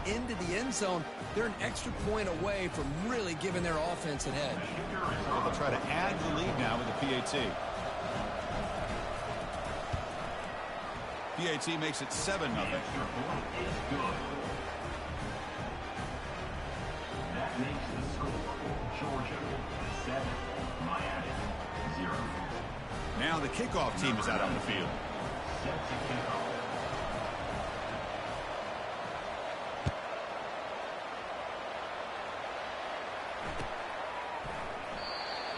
into the end zone, they're an extra point away from really giving their offense an edge. Well, they'll try to add the lead now with the PAT. PAT makes it 7-0. That makes the score Georgia 7, Miami 0. Now the kickoff team is out on the field. Set to kick off.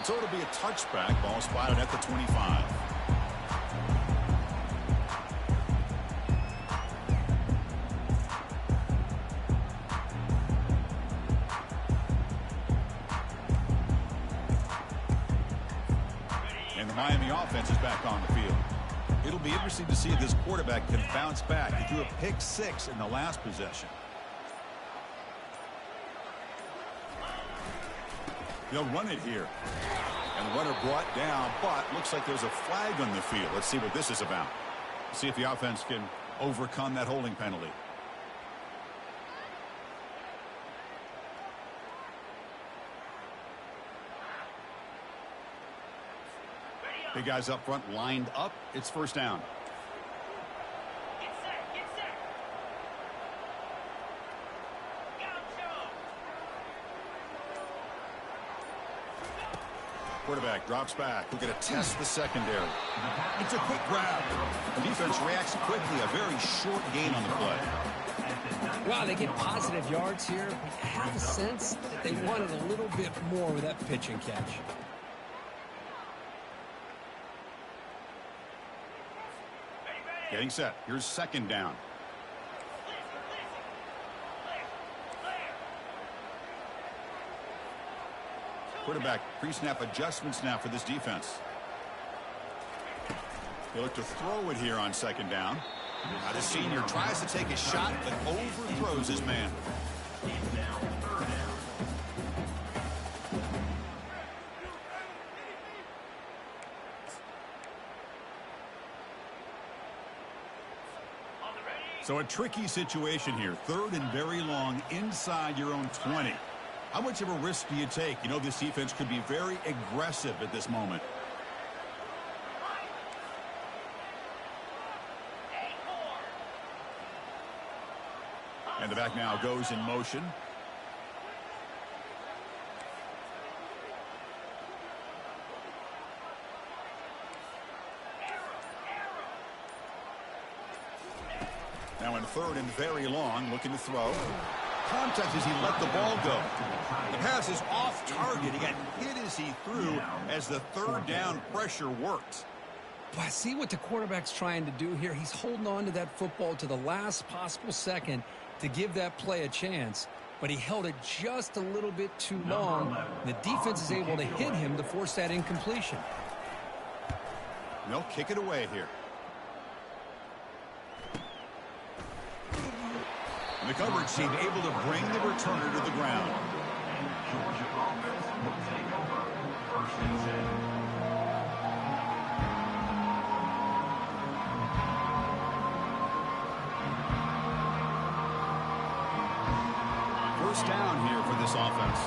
So it'll be a touchback. Ball spotted at the 25. And the Miami offense is back on the field. It'll be interesting to see if this quarterback can bounce back. He threw a pick-6 in the last possession. They'll run it here. And the runner brought down, but looks like there's a flag on the field. Let's see what this is about. See if the offense can overcome that holding penalty. Big guys up front lined up. It's first down. Quarterback drops back. We're going to test the secondary. It's a quick grab. The defense reacts quickly. A very short gain on the play. Wow, they get positive yards here. I have a sense that they wanted a little bit more with that pitch and catch. Getting set. Here's second down. Quarterback pre-snap adjustments now for this defense. They look to throw it here on second down. Now the senior tries to take a shot but overthrows his man. So a tricky situation here. Third and very long inside your own 20. How much of a risk do you take? You know this defense could be very aggressive at this moment. And the back now goes in motion. Now in third and very long, looking to throw. Contact as he let the ball go. The pass is off target. He got hit as he threw as the third down pressure worked. But see what the quarterback's trying to do here. He's holding on to that football to the last possible second to give that play a chance. But he held it just a little bit too long. The defense is able to hit him to force that incompletion. They'll kick it away here. And the coverage team able to bring the returner to the ground. Georgia offense will take over first and 10. First down here for this offense.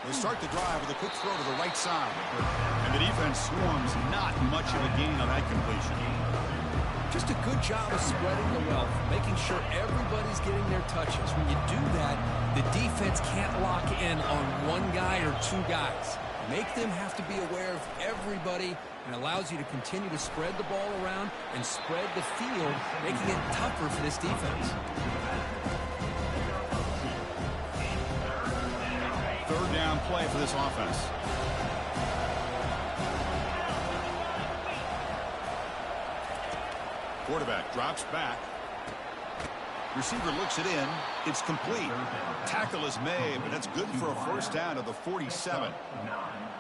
They start the drive with a quick throw to the right side. And the defense swarms not much of a gain on that completion. Just a good job of spreading the wealth, making sure everybody's getting their touches. When you do that, the defense can't lock in on one guy or two guys. Make them have to be aware of everybody, and allows you to continue to spread the ball around and spread the field, making it tougher for this defense. Third down play for this offense. Quarterback drops back. Receiver looks it in. It's complete. Tackle is made, but that's good for a first down at the 47.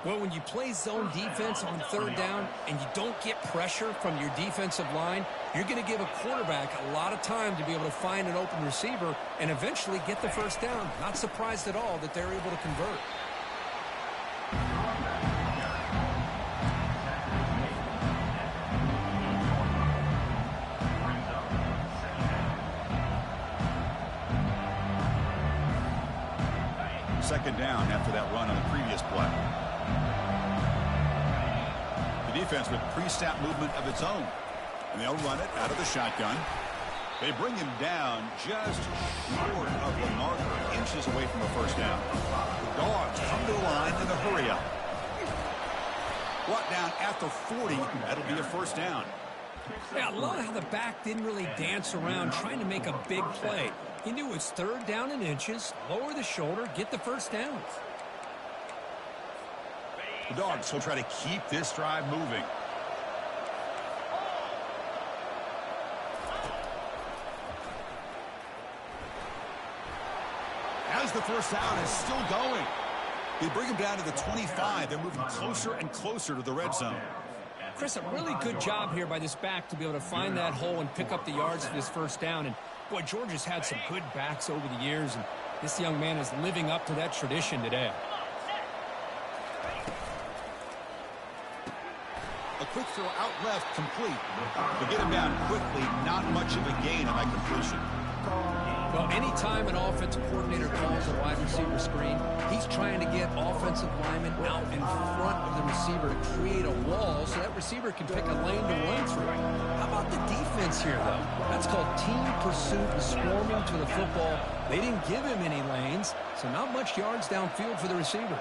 Well, when you play zone defense on third down and you don't get pressure from your defensive line, you're going to give a quarterback a lot of time to be able to find an open receiver and eventually get the first down. Not surprised at all that they're able to convert. second down after that run on the previous play. The defense with pre-snap movement of its own. And they'll run it out of the shotgun. They bring him down just short of the marker, inches away from a first down. The Dogs come to the line in a hurry up. Brought down at the 40. That'll be a first down. Yeah, I love how the back didn't really dance around trying to make a big play. He knew it's third down in inches, lower the shoulder, get the first down. The Dogs will try to keep this drive moving. As the first down is still going. They bring him down to the 25. They're moving closer and closer to the red zone. Chris, a really good job here by this back to be able to find that hole and pick up the yards for this first down. And, boy, Georgia's had some good backs over the years, and this young man is living up to that tradition today. A quick throw out left, complete. To get him down quickly, not much of a gain on that completion. Well, anytime an offensive coordinator calls a wide receiver screen, he's trying to get offensive linemen out in front of the receiver to create a wall so that receiver can pick a lane to run through. How about the defense here, though? That's called team pursuit and swarming to the football. They didn't give him any lanes, so not much yards downfield for the receiver.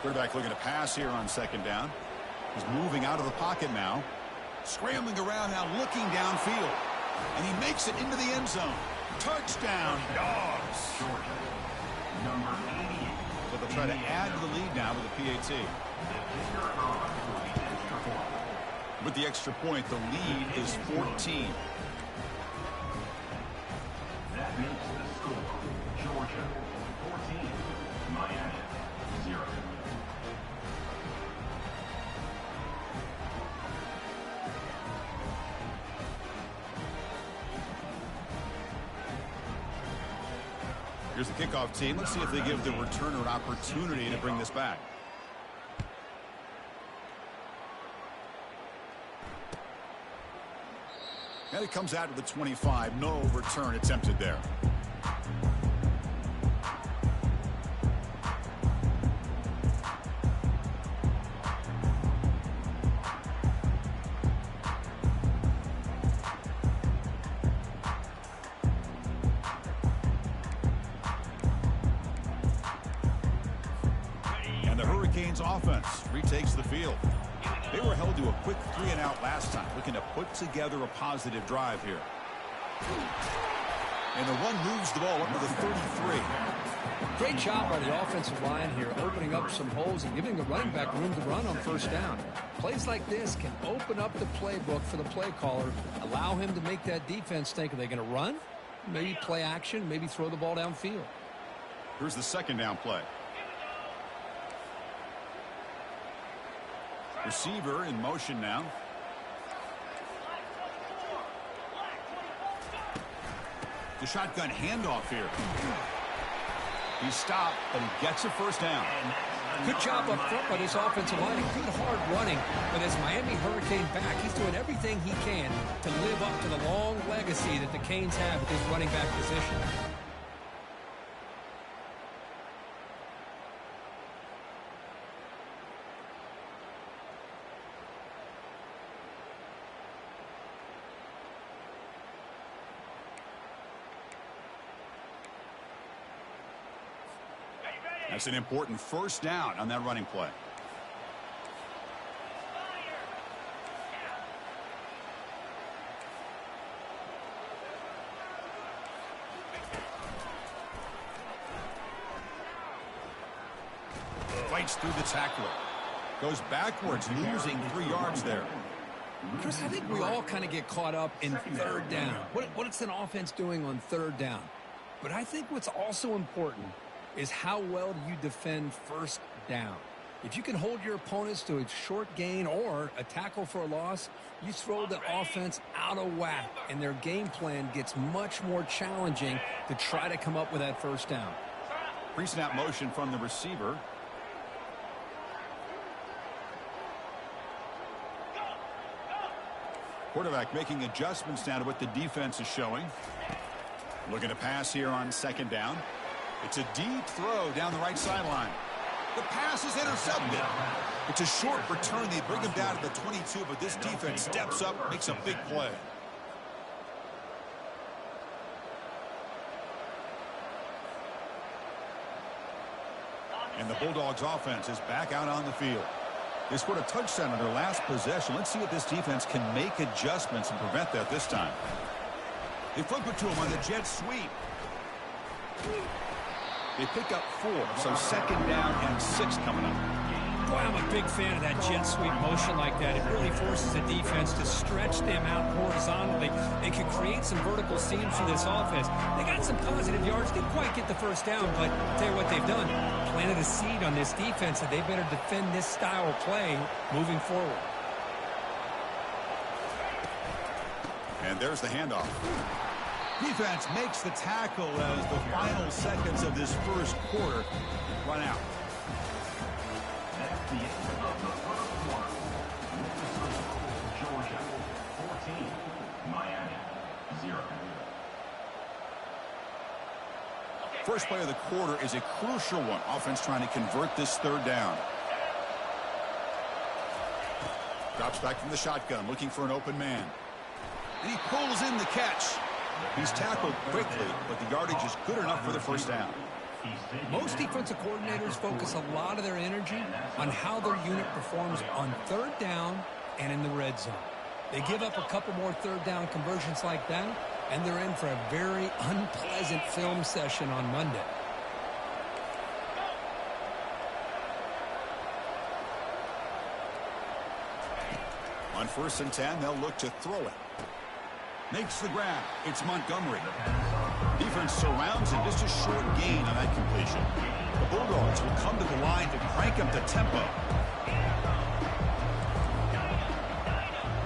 Quarterback looking to pass here on second down. He's moving out of the pocket now. Scrambling around now, looking downfield. And he makes it into the end zone. Touchdown, Dogs. Number 88. So they'll try to add to the lead now with the PAT. With the extra point, the lead is 14. That makes the score Georgia 14, Miami 0. Here's the kickoff team. Let's see if they give the returner an opportunity to bring this back. And it comes out to the 25. No return attempted there. Offense retakes the field. They were held to a quick 3-and-out last time, looking to put together a positive drive here. And the run moves the ball up to the 33. Great job by the offensive line here, opening up some holes and giving the running back room to run on first down. Plays like this can open up the playbook for the play caller, allow him to make that defense think, are they going to run? Maybe play action, maybe throw the ball downfield. Here's the second down play. Receiver in motion now. The shotgun handoff here. He stopped, but he gets a first down. Good job up front by this offensive line. Good hard running. But as Miami Hurricane back, he's doing everything he can to live up to the long legacy that the Canes have at this running back position. That's an important first down on that running play. Fights through the tackler. Goes backwards, losing 3 yards there. Chris, I think we all kind of get caught up in third down. What's an offense doing on third down? But I think what's also important is how well do you defend first down. If you can hold your opponents to a short gain or a tackle for a loss, you throw the offense out of whack, and their game plan gets much more challenging to try to come up with that first down. Pre-snap motion from the receiver. Quarterback making adjustments now to what the defense is showing. Looking to pass here on second down. It's a deep throw down the right sideline. The pass is intercepted. It's a short return. They bring him down to the 22, but this defense steps up, makes a big play. And the Bulldogs offense is back out on the field. They scored a touchdown on their last possession. Let's see if this defense can make adjustments and prevent that this time. They flip it to him on the jet sweep. They pick up 4, so second down and 6 coming up. Boy, I'm a big fan of that jet sweep motion like that. It really forces the defense to stretch them out horizontally. They could create some vertical seams for this offense. They got some positive yards. Didn't quite get the first down, but I'll tell you what they've done. Planted a seed on this defense that they better defend this style of play moving forward. And there's the handoff. Defense makes the tackle as the final seconds of this first quarter run out. That's the end of the first quarter. Georgia 14, Miami 0. First play of the quarter is a crucial one. Offense trying to convert this third down. Drops back from the shotgun, looking for an open man. And he pulls in the catch. He's tackled quickly, but the yardage is good enough for the first down. Most defensive coordinators focus a lot of their energy on how their unit performs on third down and in the red zone. They give up a couple more third down conversions like that, and they're in for a very unpleasant film session on Monday. On 1st and 10, they'll look to throw it. Makes the grab. It's Montgomery. Defense surrounds him. Just a short gain on that completion. The Bulldogs will come to the line to crank up the tempo.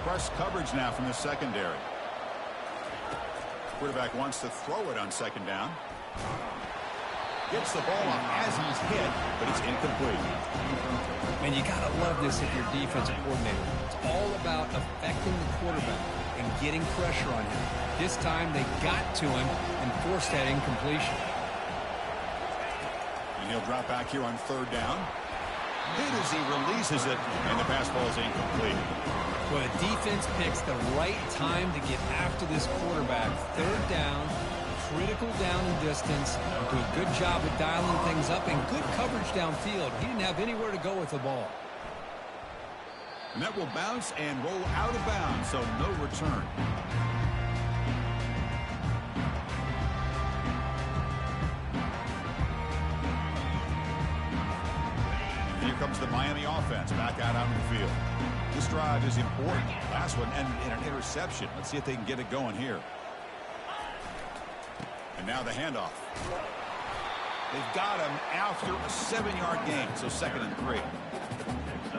Press coverage now from the secondary. Quarterback wants to throw it on second down. Gets the ball off as he's hit, but it's incomplete. And you got to love this if you're defensive coordinator. It's all about affecting the quarterback and getting pressure on him. This time they got to him and forced that incompletion. And he'll drop back here on third down. Hit as he releases it, and the pass ball is incomplete. Well, the defense picks the right time to get after this quarterback. Third down, critical down and distance. Do a good job of dialing things up and good coverage downfield. He didn't have anywhere to go with the ball. And that will bounce and roll out of bounds, so no return. Here comes the Miami offense back out onto the field. This drive is important. Last one ended in an interception. Let's see if they can get it going here. And now the handoff. They've got him after a 7-yard gain, so 2nd and 3.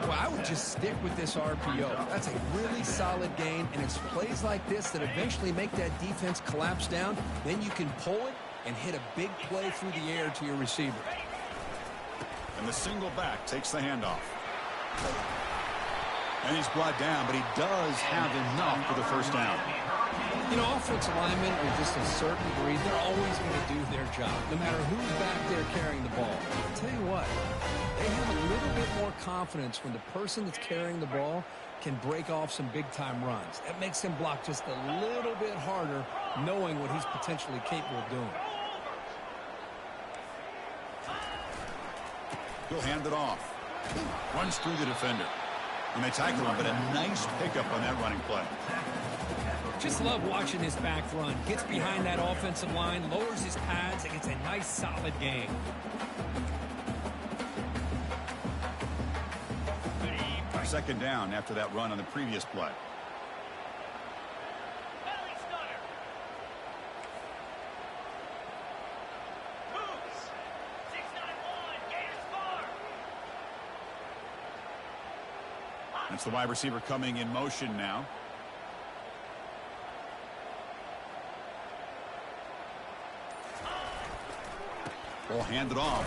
Well, I would just stick with this RPO. That's a really solid gain, and it's plays like this that eventually make that defense collapse down. Then you can pull it and hit a big play through the air to your receiver. And the single back takes the handoff. And he's brought down, but he does have enough for the first down. You know, offensive linemen are just a certain breed. They're always going to do their job, no matter who's back there carrying the ball. I'll tell you what, they have a little bit more confidence when the person that's carrying the ball can break off some big-time runs. That makes him block just a little bit harder, knowing what he's potentially capable of doing. He'll hand it off. Runs through the defender. And they tackle him, but a nice pickup on that running play. Just love watching this back run. Gets behind that offensive line, lowers his pads, and gets a nice solid gain. Second down after that run on the previous play. It's the wide receiver coming in motion now. Ball handed off.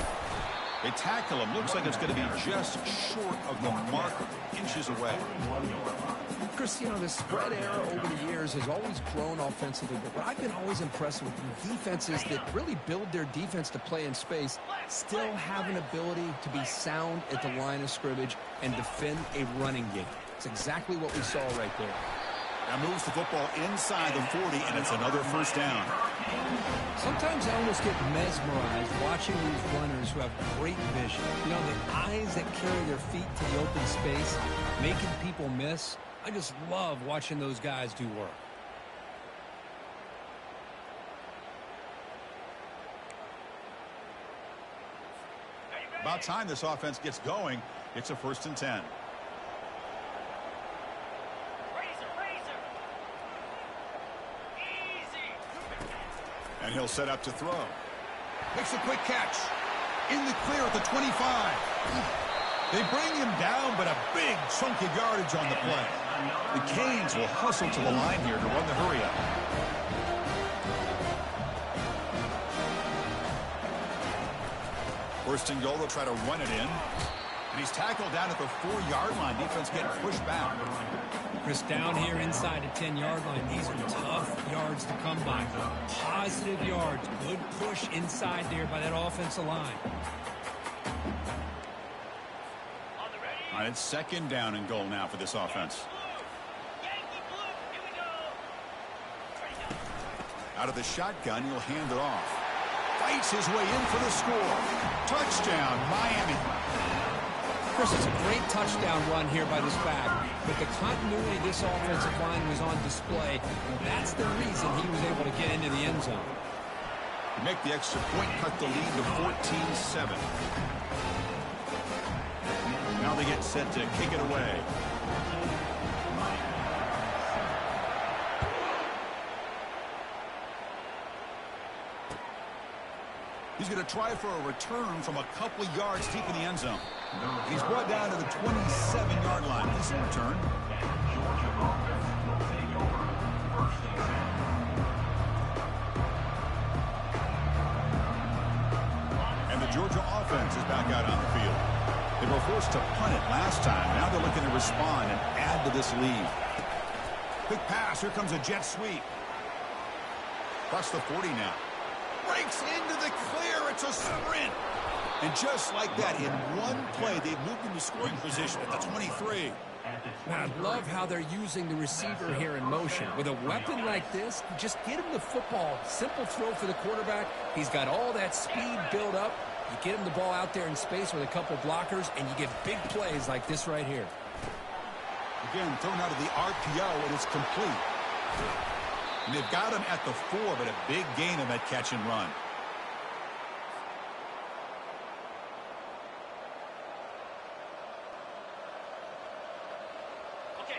They tackle him. Looks like it's going to be just short of the marker, inches away. Chris, you know, the spread era over the years has always grown offensively, but what I've been always impressed with defenses that really build their defense to play in space still have an ability to be sound at the line of scrimmage and defend a running game. It's exactly what we saw right there. Now moves the football inside the 40, and it's another first down. Sometimes I almost get mesmerized watching these runners who have great vision. You know, the eyes that carry their feet to the open space, making people miss. I just love watching those guys do work. About time this offense gets going. It's a 1st and 10. And he'll set up to throw. Makes a quick catch. In the clear at the 25. They bring him down, but a big chunk of yardage on the play. The Canes will hustle to the line here to run the hurry up. First and goal, they'll try to run it in. And he's tackled down at the 4-yard line. Defense getting pushed back. Chris, down here inside the 10-yard line, these are tough yards to come by. Positive yards. Good push inside there by that offensive line. All right, it's 2nd down and goal now for this offense. Out of the shotgun, he'll hand it off. Fights his way in for the score. Touchdown, Miami. Chris, it's a great touchdown run here by this back, but the continuity of this offensive line was on display. That's the reason he was able to get into the end zone. To make the extra point, cut the lead to 14-7. Now they get set to kick it away. He's going to try for a return from a couple of yards deep in the end zone. He's brought down to the 27-yard line. This return. And the Georgia offense is back out on the field. They were forced to punt it last time. Now they're looking to respond and add to this lead. Quick pass. Here comes a jet sweep. Across the 40 now. Breaks into the clear. It's a sprint. And just like that, in one play, they've moved into scoring position at the 23. Man, I love how they're using the receiver here in motion. With a weapon like this, just get him the football. Simple throw for the quarterback. He's got all that speed built up. You get him the ball out there in space with a couple blockers, and you get big plays like this right here. Again, thrown out of the RPO, and it's complete. And they've got him at the 4, but a big gain on that catch and run.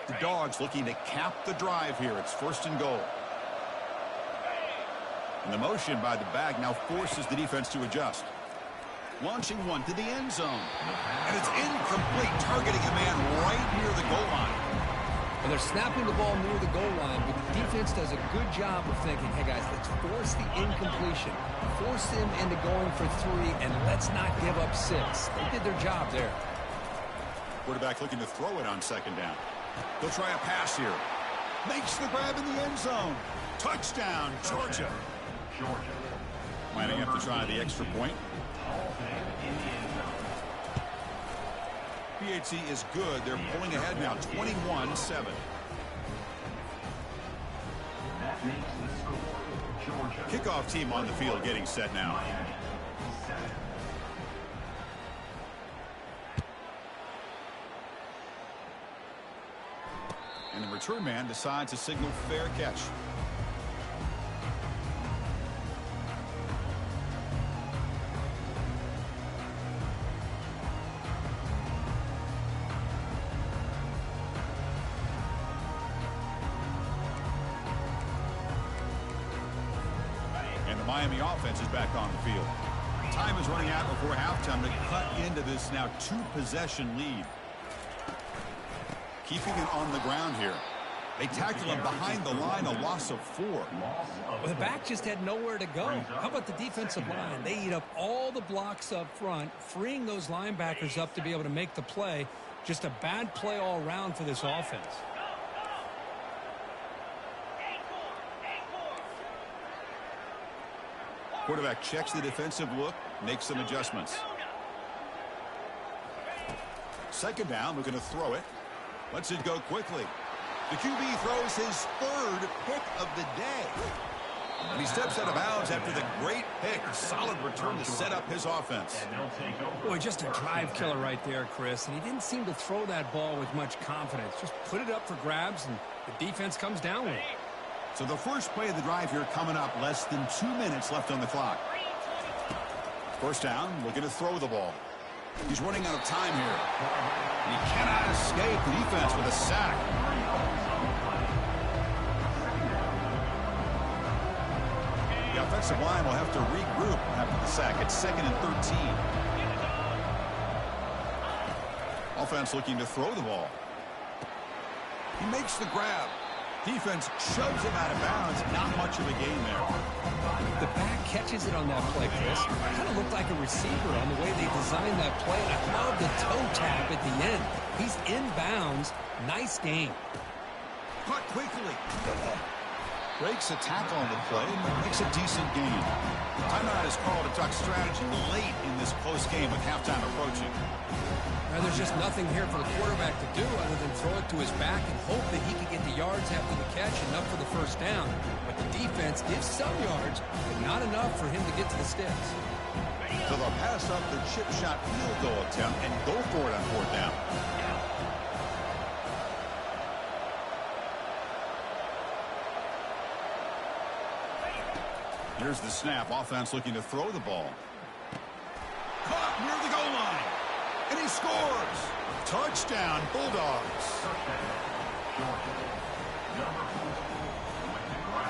The Dogs looking to cap the drive here. It's 1st and goal. And the motion by the back now forces the defense to adjust. Launching one to the end zone. And it's incomplete, targeting a man right near the goal line. And they're snapping the ball near the goal line, but the defense does a good job of thinking, hey, guys, let's force the incompletion. Force them into going for 3, and let's not give up 6. They did their job there. Quarterback looking to throw it on 2nd down. They'll try a pass here. Makes the grab in the end zone. Touchdown, Georgia. Lining up to try the extra point. PHC is good. They're pulling ahead now, 21-7. Kickoff team on the field getting set now. And the return man decides to signal fair catch. And the Miami offense is back on the field. Time is running out before halftime to cut into this now 2-possession lead. Keeping it on the ground here. They tackle him behind the line, a loss of 4. Well, the back just had nowhere to go. How about the defensive line? They eat up all the blocks up front, freeing those linebackers up to be able to make the play. Just a bad play all around for this offense. Quarterback checks the defensive look, makes some adjustments. Second down, looking to throw it. Lets it go quickly. The QB throws his 3rd pick of the day. And he steps out of bounds after the great pick. A solid return to set up his offense. Boy, just a drive killer right there, Chris. And he didn't seem to throw that ball with much confidence. Just put it up for grabs, and the defense comes down with it. So the first play of the drive here coming up. Less than 2 minutes left on the clock. First down, looking to throw the ball. He's running out of time here. And he cannot escape the defense with a sack. The offensive line will have to regroup after the sack. It's 2nd and 13. Offense looking to throw the ball. He makes the grab. Defense shoves him out of bounds. Not much of a gain there. The back catches it on that play, Chris. Kind of looked like a receiver on the way they designed that play. And I love the toe tap at the end. He's inbounds. Nice game. Caught quickly. Breaks a tackle on the play and makes a decent gain. Timeout is called to talk strategy late in this close game with halftime approaching. Now, there's just nothing here for the quarterback to do other than throw it to his back and hope that he can get the yards after the catch, enough for the first down. But the defense gives some yards, but not enough for him to get to the sticks. So they'll pass up the chip shot field goal attempt and go for it on 4th down. Here's the snap. Offense looking to throw the ball. Caught near the goal line. And he scores. Touchdown, Bulldogs.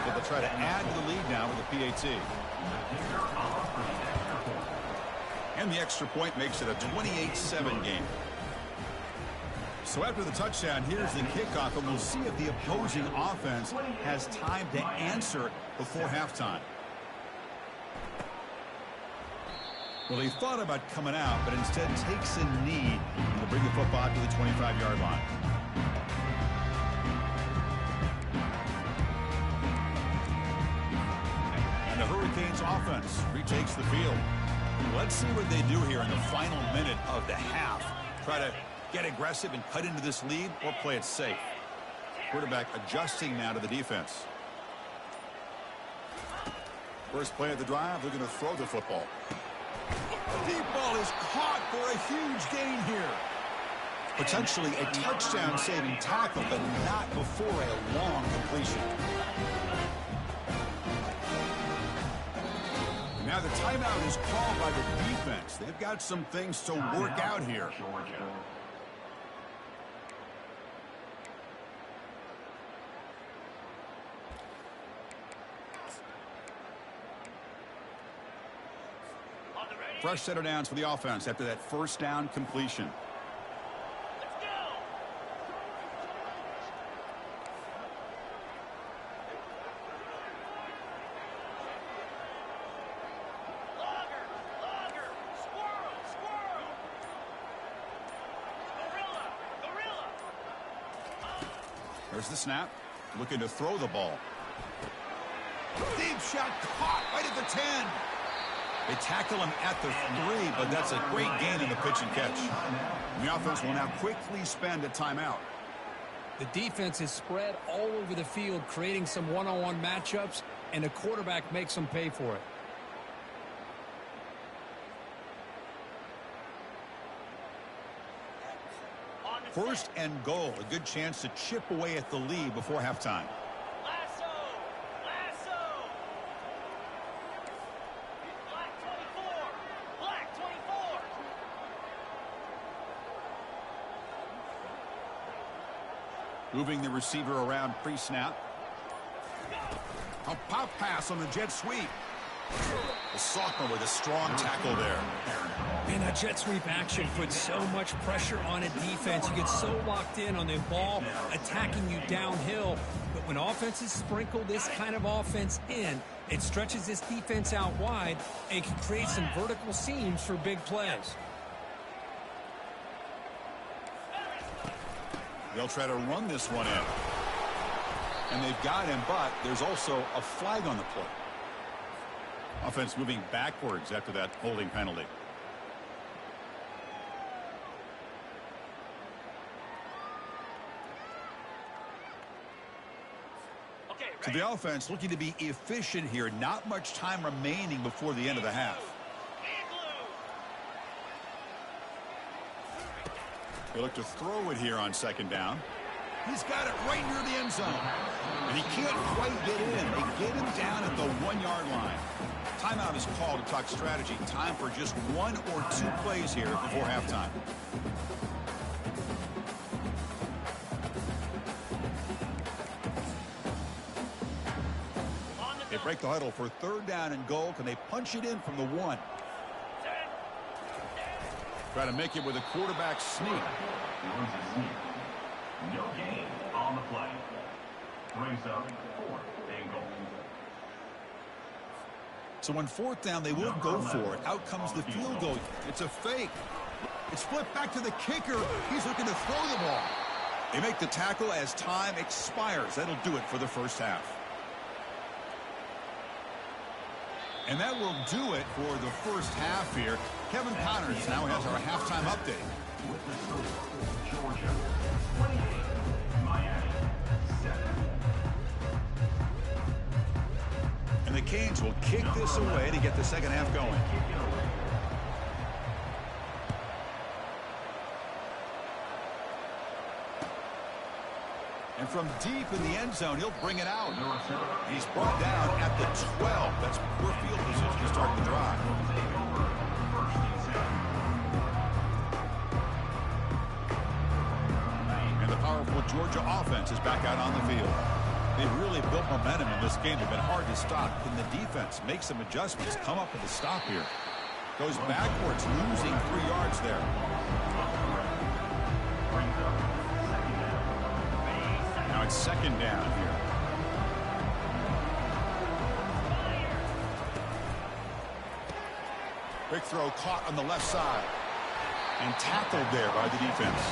So they'll try to add to the lead now with a PAT. And the extra point makes it a 28-7 game. So after the touchdown, here's the kickoff, and we'll see if the opposing offense has time to answer before halftime. Well, he thought about coming out, but instead takes a knee to bring the football to the 25-yard line. And the Hurricanes offense retakes the field. Let's see what they do here in the final minute of the half. Try to get aggressive and cut into this lead, or play it safe. Quarterback adjusting now to the defense. First play of the drive, they're going to throw the football. The deep ball is caught for a huge gain here. Potentially a touchdown-saving tackle, but not before a long completion. Now the timeout is called by the defense. They've got some things to work out here. Fresh set of downs for the offense after that first down completion. There's the snap. Looking to throw the ball. Deep shot caught right at the 10. They tackle him at the 3, but that's a great gain in the pitch and catch. And the offense will now quickly spend a timeout. The defense is spread all over the field, creating some one-on-one matchups, and the quarterback makes them pay for it. First and goal, a good chance to chip away at the lead before halftime. Moving the receiver around pre-snap. A pop pass on the jet sweep. The sophomore with a strong tackle there. Man, that jet sweep action puts so much pressure on a defense. You get so locked in on the ball attacking you downhill. But when offenses sprinkle this kind of offense in, it stretches this defense out wide and can create some vertical seams for big plays. They'll try to run this one in. And they've got him, but there's also a flag on the play. Offense moving backwards after that holding penalty. So the offense looking to be efficient here. Not much time remaining before the end of the half. They look to throw it here on second down. He's got it right near the end zone. And he can't quite get in. They get him down at the 1-yard line. Timeout is called to talk strategy. Time for just 1 or 2 plays here before halftime. They break the huddle for third down and goal. Can they punch it in from the 1? Try to make it with a quarterback sneak. No gain on the play. Brings up 4th and goal. So on 4th down, they will go for it. Out comes the field goal. It's a fake. It's flipped back to the kicker. He's looking to throw the ball. They make the tackle as time expires. That'll do it for the first half. And that will do it for the first half here. Kevin Connors now has our halftime update. With the score, Georgia 28, Miami 7. And the Canes will kick this away to get the second half going. And from deep in the end zone, he'll bring it out. He's brought down at the 12. That's poor field position to start the drive. And the powerful Georgia offense is back out on the field. They've really built momentum in this game. They've been hard to stop. Can the defense make some adjustments, come up with a stop here? Goes backwards, losing 3 yards there. Now it's second down here. Quick throw caught on the left side. And tackled there by the defense.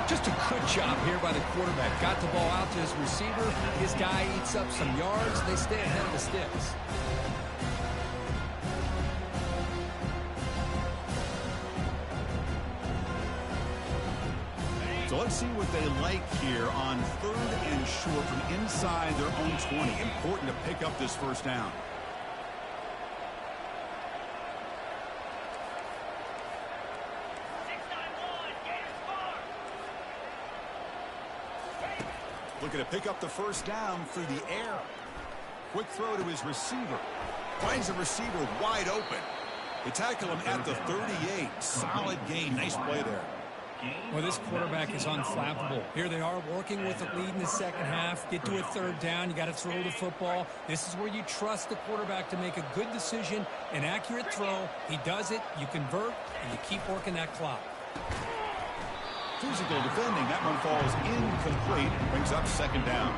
Just a good job here by the quarterback. Got the ball out to his receiver. His guy eats up some yards. They stay ahead of the sticks. So let's see what they like here on 3rd and short from inside their own 20. Important to pick up this first down. Looking to pick up the first down through the air. Quick throw to his receiver. Finds the receiver wide open. They tackle him at the 38. Solid gain. Nice play there. Well, this quarterback is unflappable. Here they are working with a lead in the second half. Get to a 3rd down. You got to throw the football. This is where you trust the quarterback to make a good decision, an accurate throw. He does it. You convert, and you keep working that clock. Physical defending. That one falls incomplete. Brings up second down.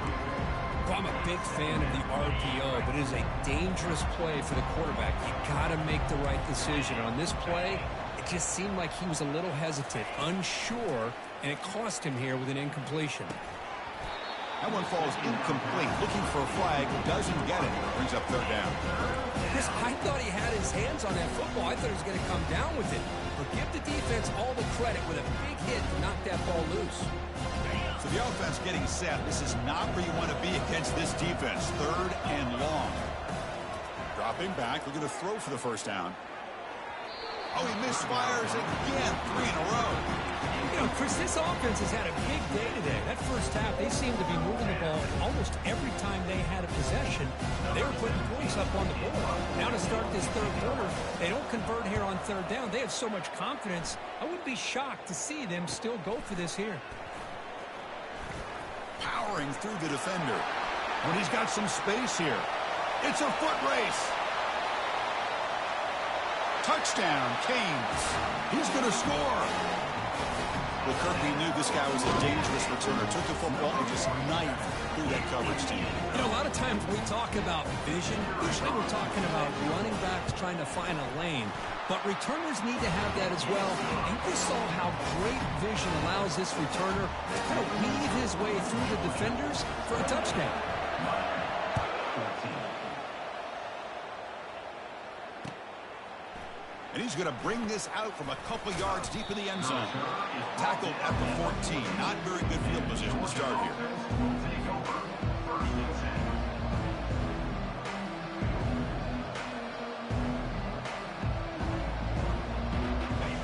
Well, I'm a big fan of the RPO, but it is a dangerous play for the quarterback. You got to make the right decision. On this play, it just seemed like he was a little hesitant, unsure, and it cost him here with an incompletion. That one falls incomplete. Looking for a flag. Doesn't get it. Brings up 3rd down. Chris, I thought he had his hands on that football. I thought he was going to come down with it. But give the defense all the credit with a big hit to knock that ball loose. So the offense getting set. This is not where you want to be against this defense. 3rd and long. Dropping back. We're going to throw for the first down. Oh, he misfires again. 3 in a row. You know, Chris, this offense has had a big day today. That first half, they seemed to be moving the ball almost every time they had a possession. They were putting points up on the board. Now to start this 3rd quarter, they don't convert here on 3rd down. They have so much confidence. I wouldn't be shocked to see them still go for this here. Powering through the defender. When he's got some space here. It's a foot race. Touchdown, Canes. He's going to score. Well, Kirk, we knew this guy was a dangerous returner. Took the football and just knifed through that coverage team. You know, a lot of times we talk about vision. Usually we're talking about running backs trying to find a lane. But returners need to have that as well. And you saw how great vision allows this returner to kind of weave his way through the defenders for a touchdown. And he's going to bring this out from a couple yards deep in the end zone. Tackled at the 14. Not very good field position to start here.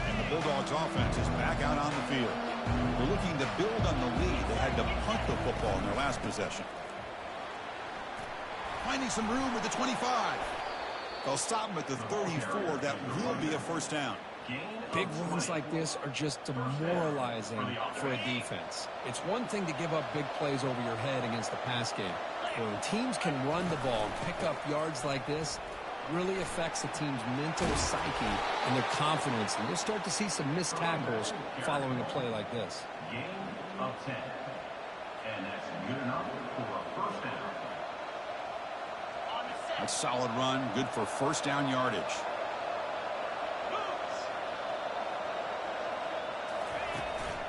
And the Bulldogs offense is back out on the field. They're looking to build on the lead. They had to punt the football in their last possession. Finding some room at the 25. They'll stop him at the 34. That will be a first down. Big runs like this are just demoralizing for a defense. It's one thing to give up big plays over your head against the pass game. But when teams can run the ball and pick up yards like this, it really affects the team's mental psyche and their confidence. And you'll start to see some missed tackles following a play like this. Gain of 10. And that's good enough for a first down. A solid run, good for first down yardage.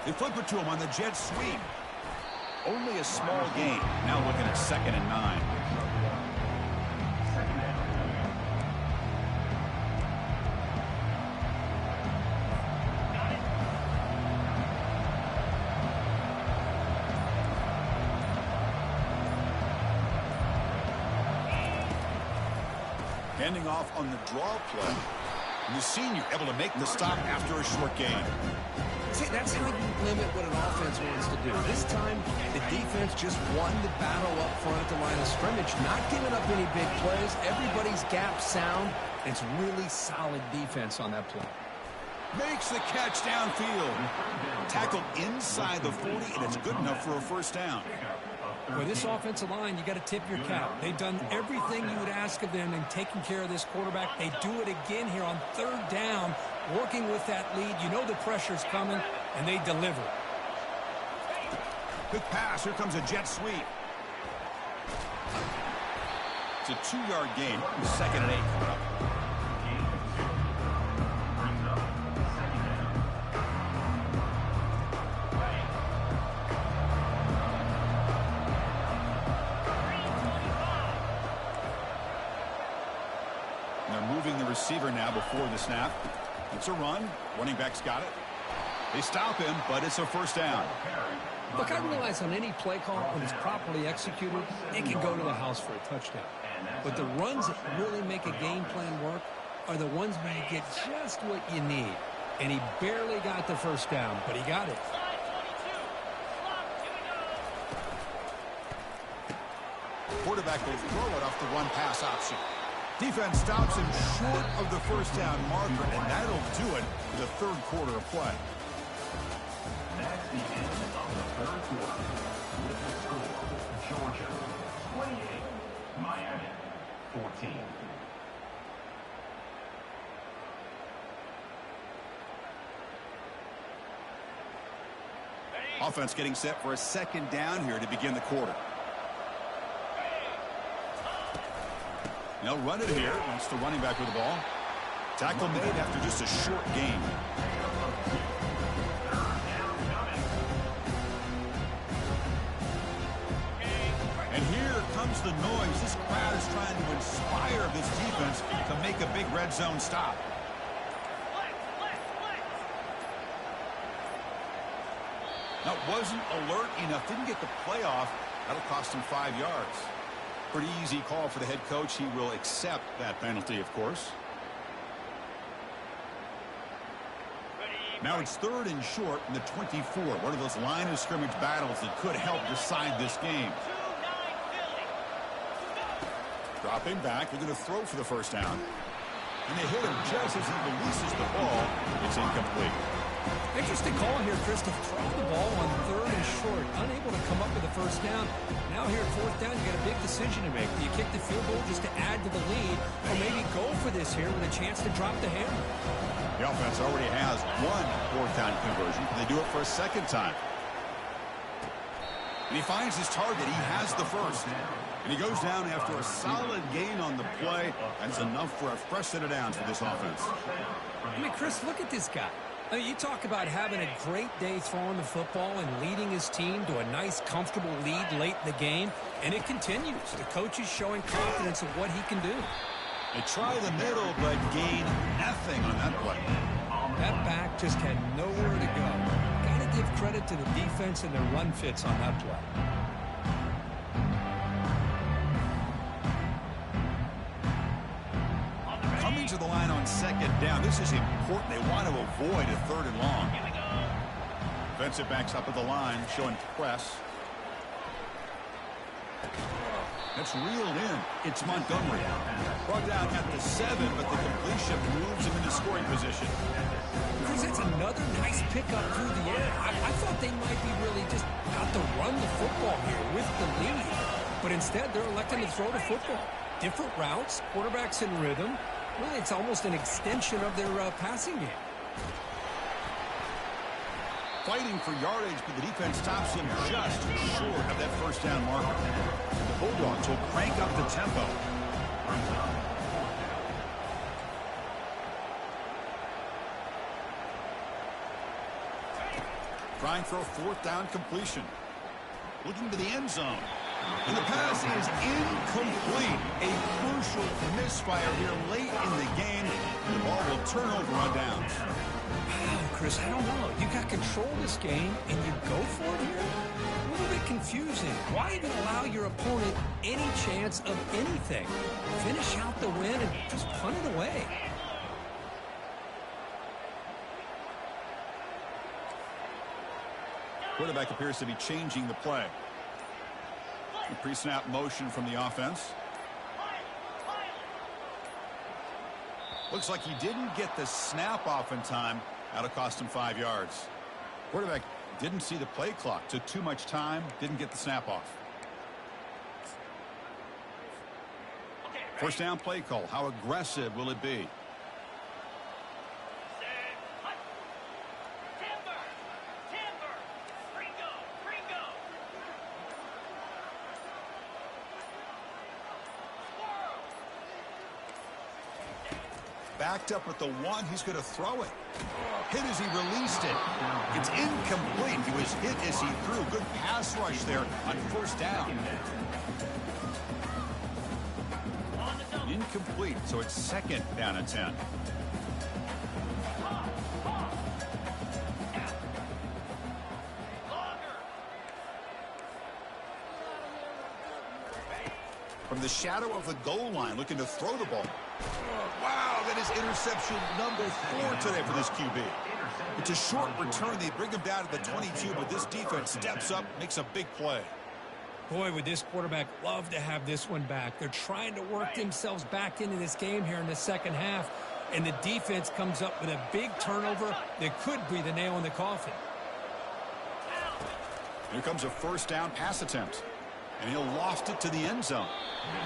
They flip it to him on the jet sweep. Only a small gain. Now looking at 2nd and 9. Handing off on the draw play. And the senior able to make the stop after a short gain. See, that's how you limit what an offense wants to do. This time, the defense just won the battle up front at the line of scrimmage, not giving up any big plays. Everybody's gap sound. It's really solid defense on that play. Makes the catch downfield. Tackled inside the 40, and it's good enough for a first down. For this offensive line, you got to tip your cap. They've done everything you would ask of them in taking care of this quarterback. They do it again here on 3rd down, working with that lead. You know the pressure's coming, and they deliver. Quick pass. Here comes a jet sweep. It's a 2-yard gain. 2nd and 8. Receiver now before the snap. It's a run. Running back's got it. They stop him, but it's a first down. Look, I realize on any play call, when it's properly executed, it can go to the house for a touchdown. But the runs that really make a game plan work are the ones where you get just what you need. And he barely got the first down, but he got it. Quarterback will throw it off the run-pass option. Defense stops him short of the first down marker, and that'll do it for the 3rd quarter of play. That's the end of the 3rd quarter. With the score, Georgia 28, Miami 14. Offense getting set for a 2nd down here to begin the quarter. They'll run it here. That's the running back with the ball. Tackle made after just a short gain. And here comes the noise. This crowd is trying to inspire this defense to make a big red zone stop. That wasn't alert enough. Didn't get the play off. That'll cost him 5 yards. Pretty easy call for the head coach. He will accept that penalty, of course. Now it's 3rd and short in the 24. One of those line of scrimmage battles that could help decide this game. Dropping back. They're going to throw for the first down. And they hit him just as he releases the ball. It's incomplete. Interesting call here, Chris, to throw the ball on 3rd and short, unable to come up with a first down. Now here at fourth down, you got a big decision to make. Do you kick the field goal just to add to the lead, or maybe go for this here with a chance to drop the hammer? The offense already has one fourth down conversion. Can they do it for a second time? And he finds his target. He has the first. And he goes down after a solid gain on the play. That's enough for a fresh set of downs for this offense. I mean, Chris, look at this guy. I mean, you talk about having a great day throwing the football and leading his team to a nice, comfortable lead late in the game, and it continues. The coach is showing confidence of what he can do. They try the middle, but gain nothing on that play. That back just had nowhere to go. Got to give credit to the defense and their run fits on that play. Coming to the line on second down. This is important. They want to avoid a third and long. Defensive backs up at the line, showing press. That's reeled in. It's Montgomery. Brought down at the 7, but the completion moves him into scoring position. Chris, that's another nice pickup through the air. I thought they might be really just out to run the football here with the lead. But instead, they're electing to throw the football. Different routes, quarterbacks in rhythm. Really, it's almost an extension of their passing game. Fighting for yardage, but the defense stops him just short of that first down marker. The Bulldogs will crank up the tempo. Trying for a fourth down completion. Looking to the end zone. And the pass is incomplete. A crucial misfire here late in the game. And the ball will turn over on downs. Wow, Chris, I don't know. You got control of this game, and you go for it here? A little bit confusing. Why even allow your opponent any chance of anything? Finish out the win and just punt it away. Quarterback appears to be changing the play. A pre-snap motion from the offense. Looks like he didn't get the snap off in time. That'll cost him 5 yards. Quarterback didn't see the play clock. Took too much time. Didn't get the snap off. First down play call. How aggressive will it be? Backed up at the 1. He's going to throw it. Hit as he released it. It's incomplete. He was hit as he threw. Good pass rush there on first down. Incomplete, so it's second down and 10. From the shadow of the goal line, looking to throw the ball. Wow, that is interception number 4 today for this QB. It's a short return. They bring him down to the 22, but this defense steps up, makes a big play. Boy, would this quarterback love to have this one back. They're trying to work themselves back into this game here in the second half, and the defense comes up with a big turnover that could be the nail in the coffin. Here comes a first down pass attempt, and he'll loft it to the end zone.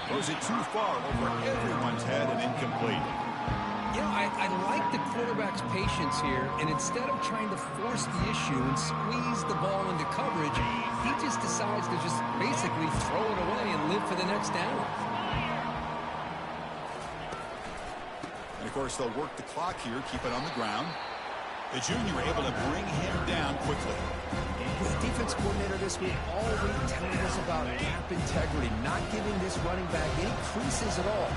Throws it too far over everyone's head and incomplete. You know, I like the quarterback's patience here, and instead of trying to force the issue and squeeze the ball into coverage, he just decides to just basically throw it away and live for the next down. And, of course, they'll work the clock here, keep it on the ground. The junior able to bring him down quickly. The defense coordinator this week all week telling us about gap integrity, not giving this running back any creases at all.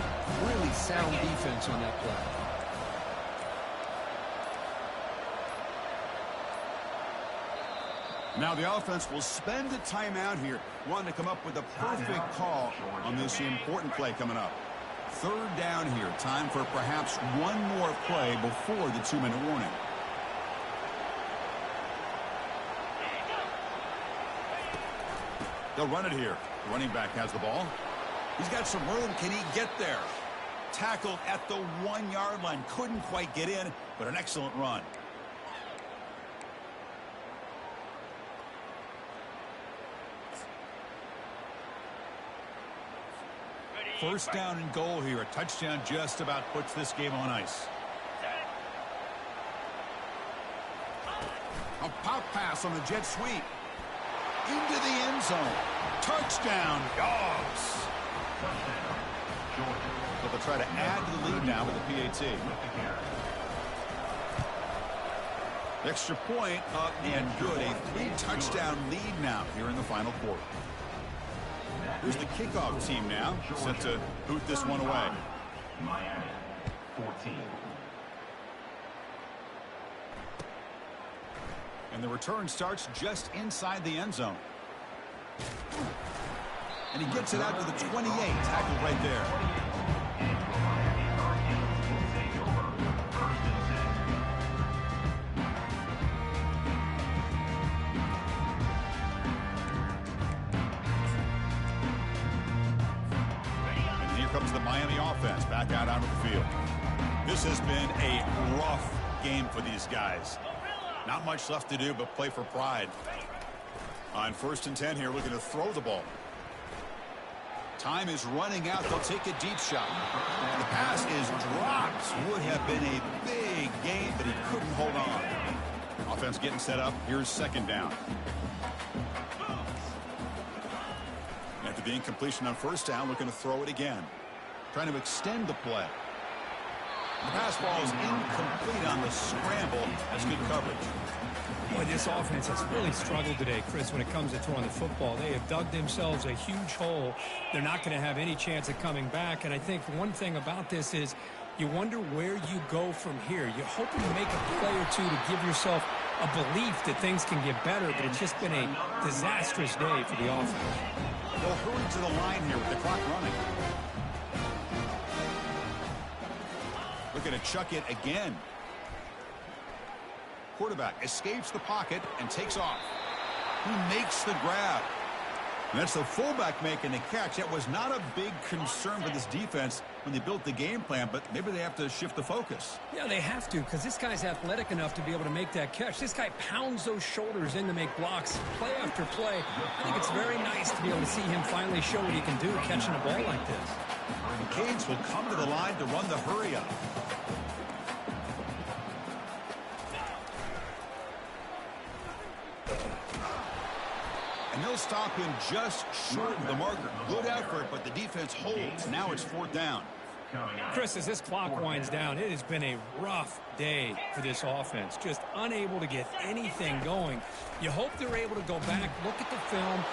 Really sound defense on that play. Now the offense will spend a timeout here, wanting to come up with a perfect call on this important play coming up. Third down here. Time for perhaps one more play before the 2-minute warning. They'll run it here. The running back has the ball. He's got some room. Can he get there? Tackled at the 1-yard line. Couldn't quite get in, but an excellent run. First down and goal here. A touchdown just about puts this game on ice. A pop pass on the jet sweep. Into the end zone. Touchdown, Dogs. So they'll try to add to the lead now with the PAT. Extra point up and good. A 3-touchdown lead now here in the final quarter. Here's the kickoff team now, set to boot this one away. Miami, 14. And the return starts just inside the end zone. And he gets it out to the 28, tackled right there. And here comes the Miami offense back out onto the field. This has been a rough game for these guys. Not much left to do but play for pride. On 1st and 10 here, looking to throw the ball. Time is running out. They'll take a deep shot. And the pass is dropped. Would have been a big gain, but he couldn't hold on. Offense getting set up. Here's 2nd down. After the incompletion on 1st down, looking to throw it again. Trying to extend the play. The pass ball is incomplete on the scramble. That's good coverage. Boy, this offense has really struggled today, Chris, when it comes to throwing the football. They have dug themselves a huge hole. They're not going to have any chance of coming back. And I think one thing about this is you wonder where you go from here. You're hoping to make a play or two to give yourself a belief that things can get better, but it's just been a disastrous day for the offense. They'll hurry to the line here with the clock running. Looking to chuck it again. Quarterback escapes the pocket and takes off. He makes the grab. And that's the fullback making the catch. That was not a big concern for this defense when they built the game plan, but maybe they have to shift the focus. Yeah, they have to, because this guy's athletic enough to be able to make that catch. This guy pounds those shoulders in to make blocks play after play. I think it's very nice to be able to see him finally show what he can do catching a ball like this. The Canes will come to the line to run the hurry up. And they'll stop him just short of the marker. Good effort, but the defense holds. Now it's 4th down. Chris, as this clock winds down, it has been a rough day for this offense. Just unable to get anything going. You hope they're able to go back, look at the film.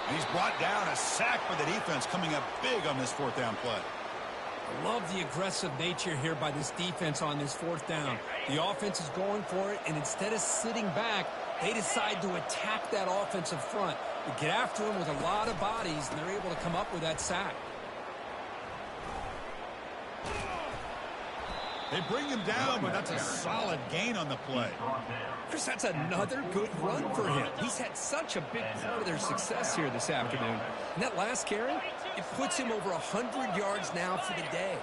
And he's brought down. A sack for the defense coming up big on this 4th down play. I love the aggressive nature here by this defense on this 4th down. The offense is going for it, and instead of sitting back, they decide to attack that offensive front. They get after him with a lot of bodies, and they're able to come up with that sack. They bring him down, but that's a solid gain on the play. Chris, that's another good run for him. He's had such a big part of their success here this afternoon. And that last carry, it puts him over 100 yards now for the day.